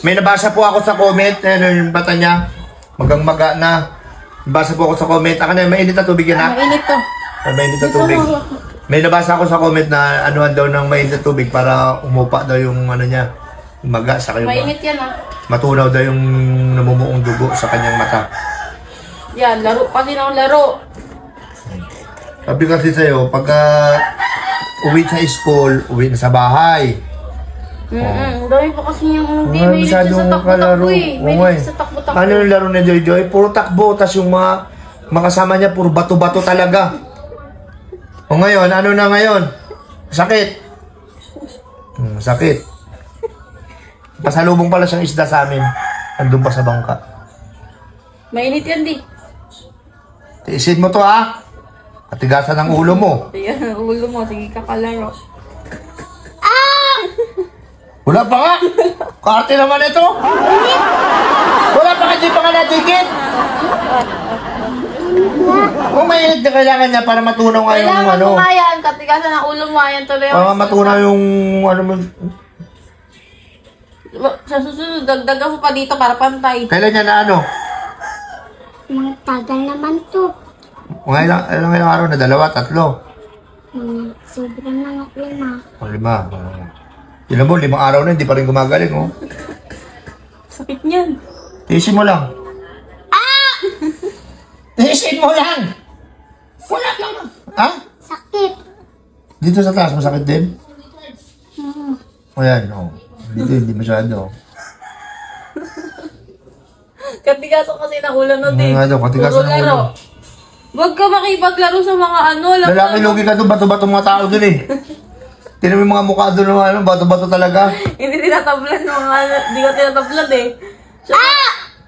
May nabasa po ako sa comment, yung bata niya, magang-maga na. Nabasa po ako sa comment. Aka na, mainit na tubig yan ha? Mainit to. Mainit na tubig. May nabasa ako sa comment na anuhan daw ng mainit na tubig para umupa daw yung ano niya, yung maga, saka yung Mainit yan ha. matunaw daw yung namumuong dugo sa kanyang mata. Yan, laro pa din ang laro. Sabi kasi sa'yo, pagka uwi sa school, uwi na sa bahay. Ang dami pa kasi yung hindi Wala may sa masyadong takbo-takbo kalaro. eh. May Okay. sa takbo-takbo. Ano yung laro ni Joy Joy? Puro takbo, tas yung mga kasama niya, puro bato-bato talaga. O ngayon, ano na ngayon? Sakit. Sakit. Pasalubong pala siyang isda sa amin. Andun pa sa bangka. Mainit yan di. Tiisin mo to ha. Katigasan ang ulo mo. Ayan, ang ulo mo. Sige ka kalaro. Wala pa nga. Karte naman ito. Wala pa nga, di pa nga natigit. Kung mainit na kailangan niya para matunaw nga yung Kailangan ano. mo nga yan. Katigasan ang ulo mo. Ayan tuloy. Para matunaw yung ano mo. Sa susunod, dagdagan mo pa dito para pantay. Kailan niya na ano? Tagal naman to. Mga ilang araw na, 2, 3. Sobrang mga 5. O 5. Yun mo, 5 araw na, hindi pa rin gumagaling, oh. Sakit niyan. Tiisin mo lang. Tiisin mo lang! Wala lang. Ha? Sakit. Dito sa taas, masakit din? O yan, oh. Dito, hindi masyado. Katigasan kasi ng ulo no din. Ano, katigasan ng ulo. Huwag ka makipaglaro sa mga ano. Lalaki logi ka doon, bato-bato mga tao doon eh. Tinan mo yung mga mukha doon, ano, bato-bato talaga. Hindi tinatablan ng mga ano. Hindi ko tinatablan eh.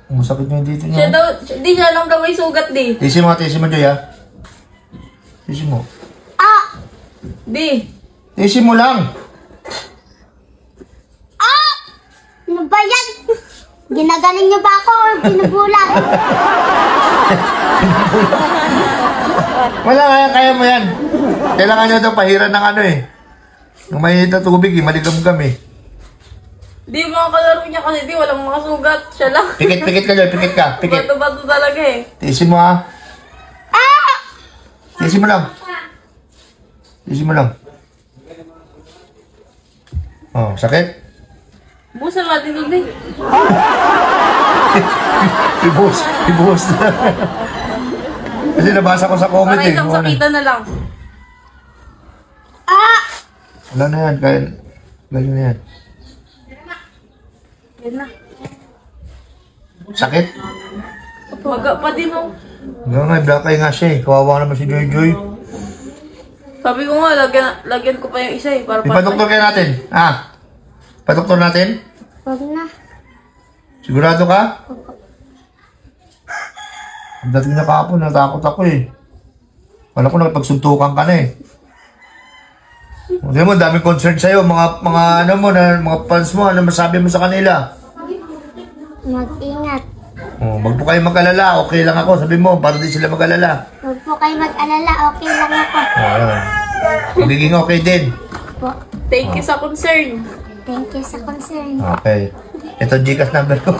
Masakit nyo dito Siya niya. daw, di siya lang daw may sugat di. Tiisin mo, Joy, ha? Tiisin mo. Di. Tiisin mo lang. Ano ba yan? Ginagaling niyo ba ako o binubulag? Wala, kaya mo yan. Kailangan nyo daw pahiran ng ano eh. Yung mainit na tubig eh, maligam-gam eh. Di mga kalaro niya kasi di walang mga sugat. Siya lang. Pikit ka, Joy, pikit ka, pikit. Bato-bato talaga eh. Tiisin mo ha. Tiisin mo lang. Tiisin mo lang. Oh, sakit? Busan natin doon eh. Ibuhos na. Kasi nabasa ko sa comment Para eh. isang kung ano. sakitan na lang. Wala na yan, kaya galing na yan. Yan na. Sakit? Maga pa din oh. Hanggang nga, black eye nga siya eh. Kawawa naman si Joy Joy. Sabi ko nga, lagyan ko pa yung isa eh. Para Ipadoktor kaya natin. Ah? Padoktor natin? Huwag na. Sigurado ka? Ang dating na kahapon, natakot ako eh. Wala ko nakipagsuntukan ka na eh. Hindi mo, daming concern sa'yo. Mga ano mo, mga fans mo, ano masabi mo sa kanila? Mag-ingat. Oh, wag po kayo mag-alala, okay lang ako. Sabi mo, para di sila mag-alala. Huwag po kayo mag-alala. Okay lang ako. Ayan. Magiging okay din. Po. Thank you sa concern. Thank you sa concern. Okay. Ito Gcash number ko.